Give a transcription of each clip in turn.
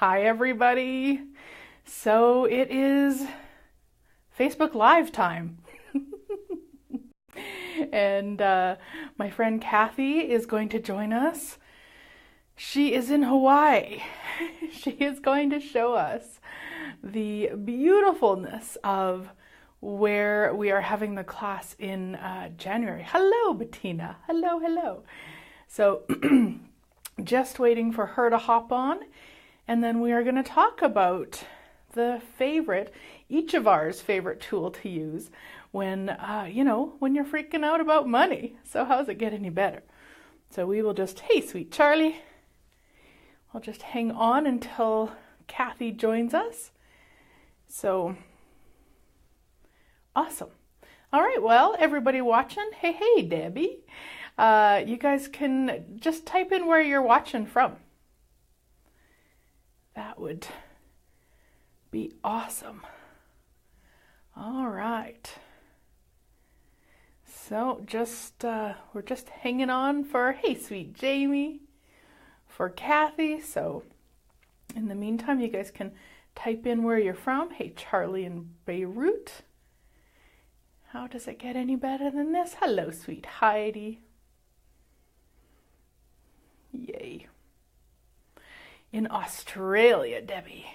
Hi, everybody. So it is Facebook Live time. And my friend Kathy is going to join us. She is in Hawaii. She is going to show us the beautifulness of where we are having the class in January. Hello, Bettina. Hello, hello. So just waiting for her to hop on. And then we are going to talk about each of ours favorite tool to use when, when you're freaking out about money. So how does it get any better? So we will just, hey, sweet Charlie, I'll just hang on until Kathy joins us. So awesome. All right, well, everybody watching, hey, Debbie, you guys can just type in where you're watching from. That would be awesome. All right. So we're just hanging on for, hey, sweet Jamie, for Kathy. So in the meantime, you guys can type in where you're from. Hey, Charlie in Beirut. How does it get any better than this? Hello, sweet Heidi. Yay. In Australia, Debbie.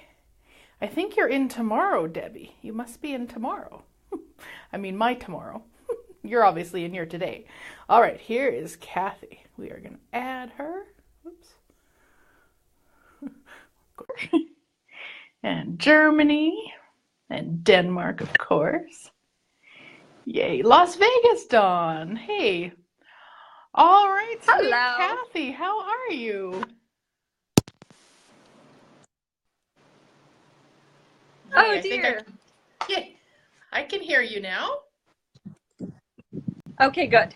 I think you're in tomorrow, Debbie. You must be in tomorrow. I mean, my tomorrow. You're obviously in here today. All right, here is Kathy. We are going to add her. Oops. And Germany. And Denmark, of course. Yay. Las Vegas, Dawn. Hey. All right, sweet Kathy. How are you? Oh dear. I can hear you now. Okay, good.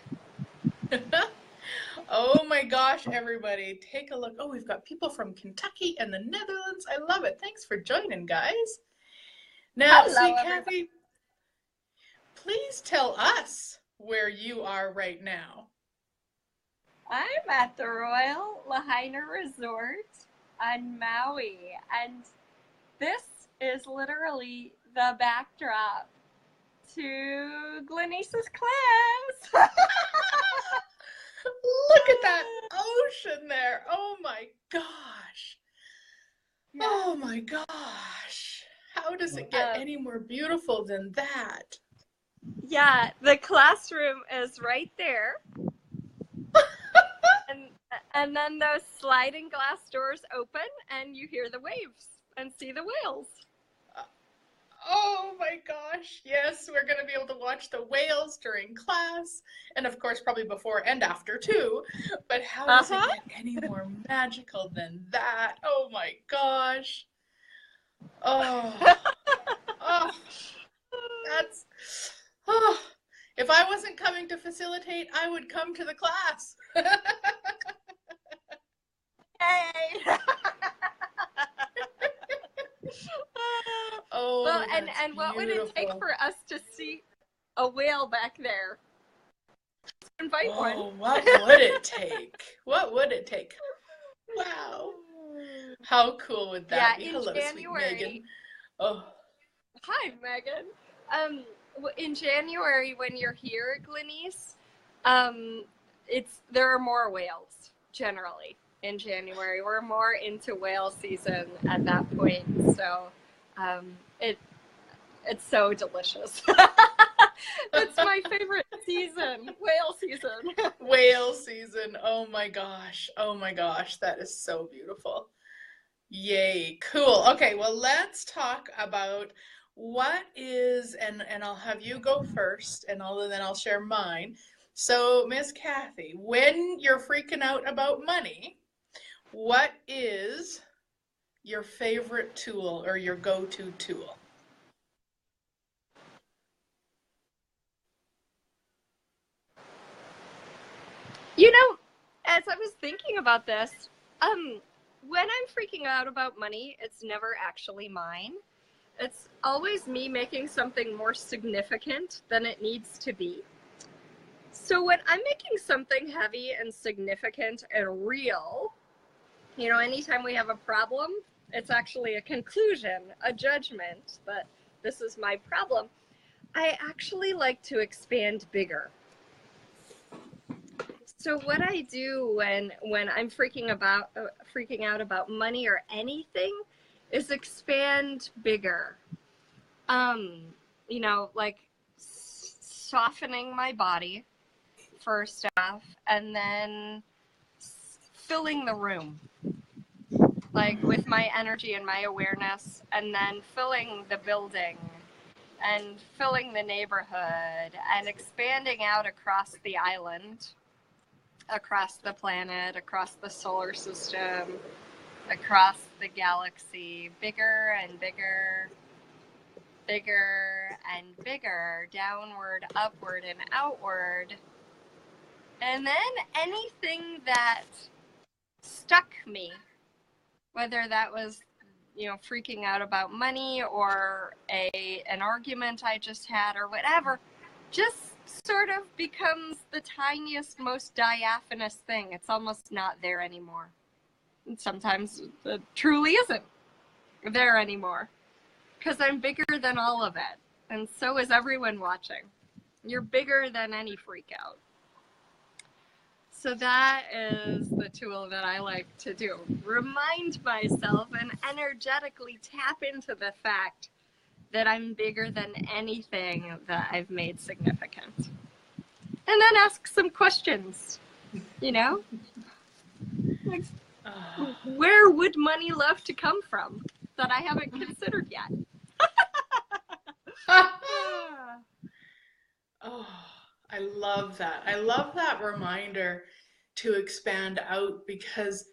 Oh my gosh, everybody, take a look. Oh, we've got people from Kentucky and the Netherlands. I love it. Thanks for joining, guys. Now, sweet Kathy, please tell us where you are right now. I'm at the Royal Lahaina Resort on Maui, and this is literally the backdrop to Glenyce's class. Look at that ocean there. Oh my gosh. Yeah. Oh my gosh. How does it get any more beautiful than that? Yeah, the classroom is right there. and then those sliding glass doors open and you hear the waves and see the whales. Oh my gosh, yes, we're going to be able to watch the whales during class, and of course probably before and after too, but how does it get any more magical than that? Oh my gosh. Oh, if I wasn't coming to facilitate, I would come to the class. Yay! Oh, well, and what would it take for us to see a whale back there? Invite one. Oh, what would it take? What would it take? Wow. How cool would that be? Hello, January, sweet Megan. Oh. Hi, Megan. In January, when you're here at Glenyce, there are more whales, generally. In January, we're more into whale season at that point, so it's so delicious. It's my favorite season, whale season. Whale season. Oh my gosh, that is so beautiful. Yay, cool. Okay, well, let's talk about what is, and I'll have you go first, and then I'll share mine. So, Miss Kathy, when you're freaking out about money, what is your favorite tool or your go-to tool? You know, as I was thinking about this, when I'm freaking out about money, it's never actually mine. It's always me making something more significant than it needs to be. So when I'm making something heavy and significant and real, anytime we have a problem, it's actually a conclusion, a judgment, but this is my problem. I actually like to expand bigger. So what I do when I'm freaking out about money or anything is expand bigger. Um, like softening my body first off, and then filling the room, like with my energy and my awareness, and then filling the building and filling the neighborhood and expanding out across the island, across the planet, across the solar system, across the galaxy, bigger and bigger, bigger and bigger, downward, upward, and outward. And then anything that stuck me, whether that was, freaking out about money or an argument I just had or whatever, just sort of becomes the tiniest, most diaphanous thing. It's almost not there anymore. And sometimes it truly isn't there anymore, because I'm bigger than all of it. And so is everyone watching. You're bigger than any freak out. So that is the tool that I like to do. Remind myself and energetically tap into the fact that I'm bigger than anything that I've made significant. And then ask some questions, like, where would money love to come from that I haven't considered yet? Oh, I love that. I love that reminder to expand out because,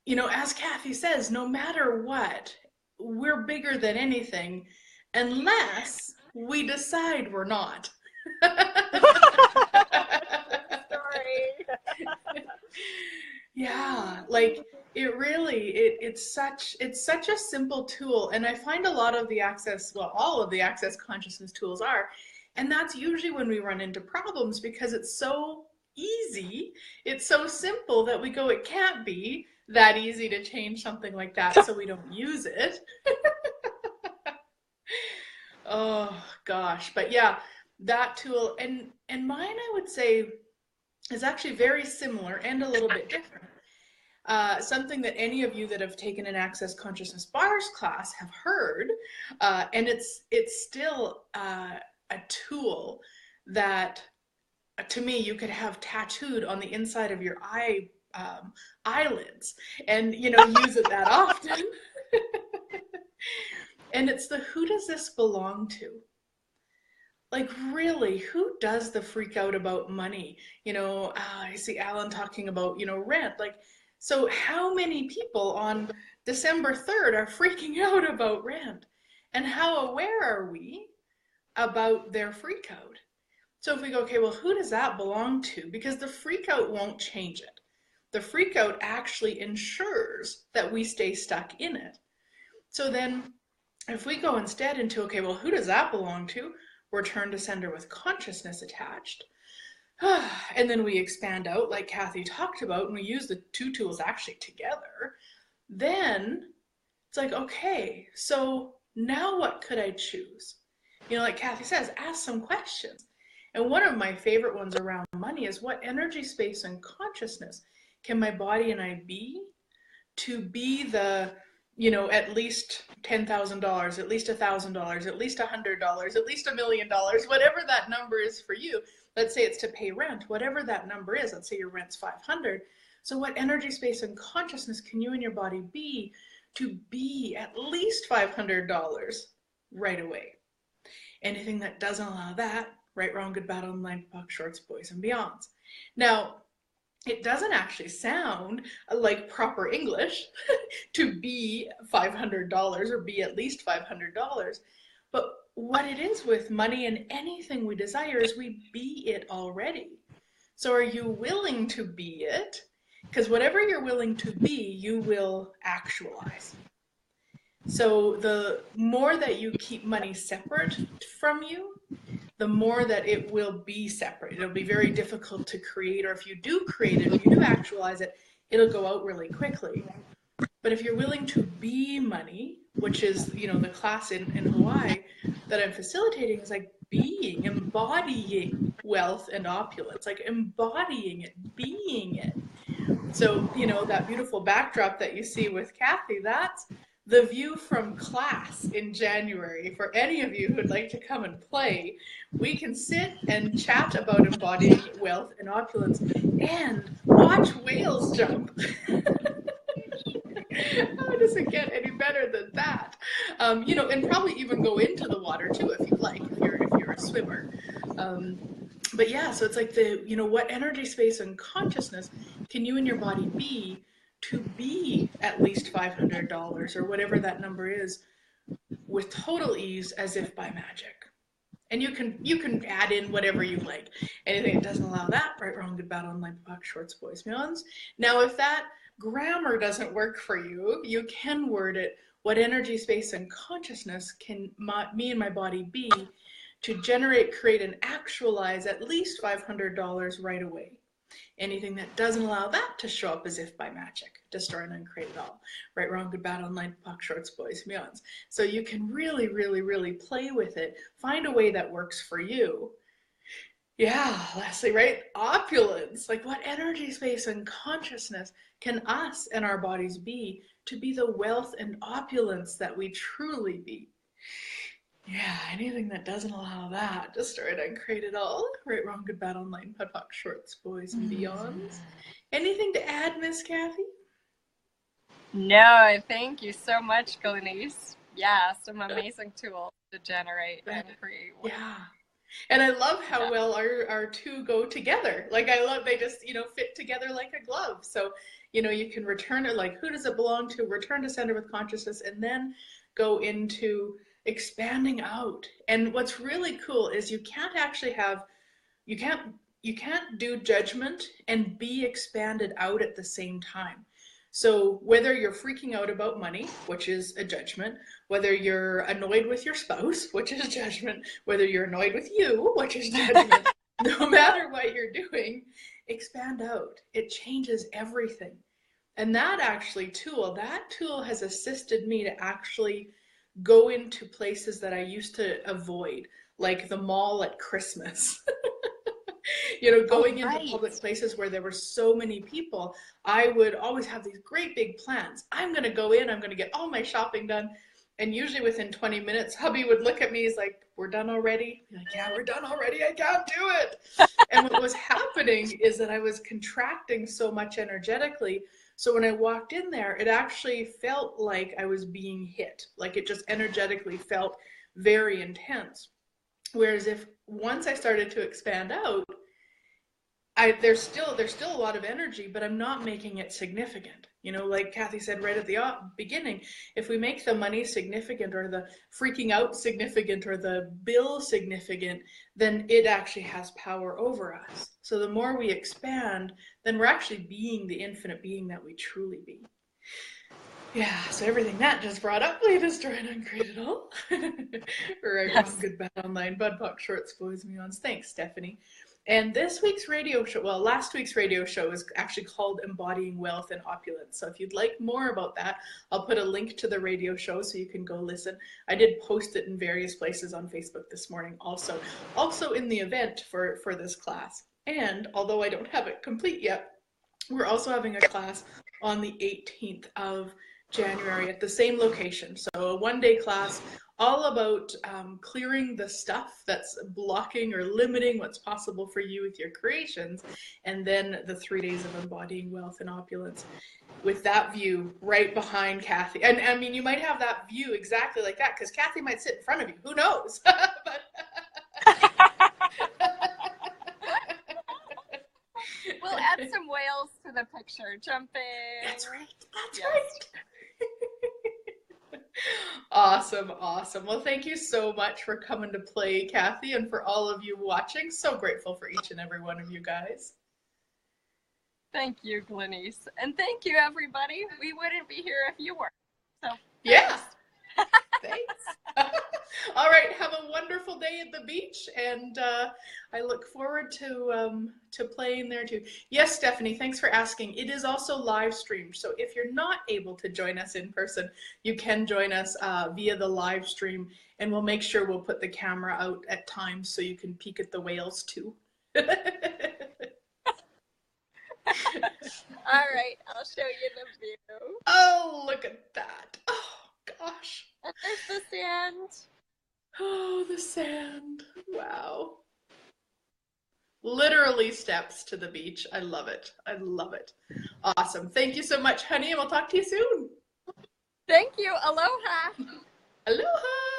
as Kathy says, no matter what, we're bigger than anything unless we decide we're not. Sorry. Yeah, like it's such a simple tool, and I find a lot of the all of the access consciousness tools are, and that's usually when we run into problems because it's so easy, it's so simple that we go, it can't be that easy to change something like that, so we don't use it. Oh gosh, but yeah, that tool and mine I would say is actually very similar and a little bit different. Something that any of you that have taken an Access Consciousness Bars class have heard, and it's still a tool that, to me, you could have tattooed on the inside of your eyelids, and use it that often. And it's the who does this belong to? Like, really, who does the freak out about money? I see Alan talking about, rent. Like, so how many people on December 3rd are freaking out about rent? And how aware are we about their freak out? So if we go, okay, well, who does that belong to? Because the freak out won't change it. The freak out actually ensures that we stay stuck in it. So then if we go instead into, okay, well, who does that belong to? Return to sender with consciousness attached. And then we expand out like Kathy talked about, and we use the two tools actually together. Then it's like, okay, so now what could I choose? Like Kathy says, ask some questions. And one of my favorite ones around money is, what energy, space, and consciousness can my body and I be to be the at least $10,000, at least $1,000, at least $100, at least $1 million, whatever that number is for you. Let's say it's to pay rent, whatever that number is. Let's say your rent's $500. So what energy, space, and consciousness can you and your body be to be at least $500 right away? Anything that doesn't allow that, right, wrong, good, bad, online, puck, shorts, boys, and beyonds. Now, it doesn't actually sound like proper English to be $500 or be at least $500. But what it is with money and anything we desire is we be it already. So are you willing to be it? Because whatever you're willing to be, you will actualize. So the more that you keep money separate from you, the more that it will be separate. It'll be very difficult to create, or if you do create it, if you do actualize it, it'll go out really quickly. But But if you're willing to be money, which is, you know, the class in Hawaii that I'm facilitating is like being, embodying wealth and opulence, like embodying it, being it. So, you know, that beautiful backdrop that you see with Kathy, that's the view from class in January. For any of you who'd like to come and play, we can sit and chat about embodying wealth and opulence and watch whales jump. How does it get any better than that? You know, and probably even go into the water too if you'd like, if you're a swimmer. But yeah, so it's like the, you know, what energy, space, and consciousness can you and your body be to be at least $500 or whatever that number is with total ease, as if by magic. And you can add in whatever you like. Anything that doesn't allow that, right, wrong, good, bad, online, box, shorts, boys, meons. Now, if that grammar doesn't work for you, you can word it, what energy, space, and consciousness can me and my body be to generate, create, and actualize at least $500 right away. Anything that doesn't allow that to show up as if by magic, destroy and uncreate it all. Right, wrong, good, bad, online, box, shorts, boys, meons. So you can really, really, really play with it. Find a way that works for you. Yeah, Leslie, right? Opulence. Like, what energy, space, and consciousness can us and our bodies be to be the wealth and opulence that we truly be? Yeah, anything that doesn't allow that, destroy it and create it all. Right, wrong, good, bad, online, POD, shorts, boys, and beyonds. Anything to add, Miss Kathy? No, thank you so much, Glenyce. Yeah, some amazing tools to generate and create. Yeah. And I love how well our two go together. Like, I love, they just, you know, fit together like a glove. So, you know, you can return it, like, who does it belong to? Return to center with consciousness, and then go into expanding out. And what's really cool is you can't actually have, you can't do judgment and be expanded out at the same time. So whether you're freaking out about money, which is a judgment, whether you're annoyed with your spouse, which is judgment, whether you're annoyed with you, which is judgment, no matter what you're doing, expand out. It changes everything. And that tool has assisted me to actually go into places that I used to avoid, like the mall at Christmas. You know, going into public places where there were so many people, I would always have these great big plans. I'm going to go in, I'm going to get all my shopping done. And usually within 20 minutes, hubby would look at me, he's like, we're done already? I'm like, yeah, we're done already. I can't do it. And what was happening is that I was contracting so much energetically. So when I walked in there, it actually felt like I was being hit. Like, it just energetically felt very intense. Whereas if once I started to expand out, there's still a lot of energy, but I'm not making it significant. You know, like Kathy said right at the beginning, if we make the money significant, or the freaking out significant, or the bill significant, then it actually has power over us. So the more we expand, then we're actually being the infinite being that we truly be. Yeah, so everything that just brought up, we destroy and uncreate it all. Right, wrong, good, bad, online, bud, puck, shorts, boys, meons. Thanks, Stephanie. And this week's radio show, well, last week's radio show is actually called Embodying Wealth and Opulence. So if you'd like more about that, I'll put a link to the radio show so you can go listen. I did post it in various places on Facebook this morning also in the event for this class. And although I don't have it complete yet, we're also having a class on the 18th of January at the same location. So a one-day class all about clearing the stuff that's blocking or limiting what's possible for you with your creations, and then the 3 days of embodying wealth and opulence with that view right behind Kathy. And I mean, you might have that view exactly like that because Kathy might sit in front of you. Who knows? But we'll add some whales to the picture. Jumping. That's right. That's right. Awesome. Well, thank you so much for coming to play, Kathy, and for all of you watching. So grateful for each and every one of you guys. Thank you, Glenyce. And thank you, everybody. We wouldn't be here if you weren't. So, yeah. Thanks. All right, have a wonderful day at the beach, and I look forward to playing there too. Yes, Stephanie, thanks for asking. It is also live streamed, so if you're not able to join us in person, you can join us via the live stream, and we'll make sure we'll put the camera out at times so you can peek at the whales too. All right, I'll show you the view. Oh, look at that. Oh, gosh. And there's the sand. Oh, the sand. Wow. Literally steps to the beach. I love it. I love it. Awesome. Thank you so much, honey, and we'll talk to you soon. Thank you. Aloha. Aloha.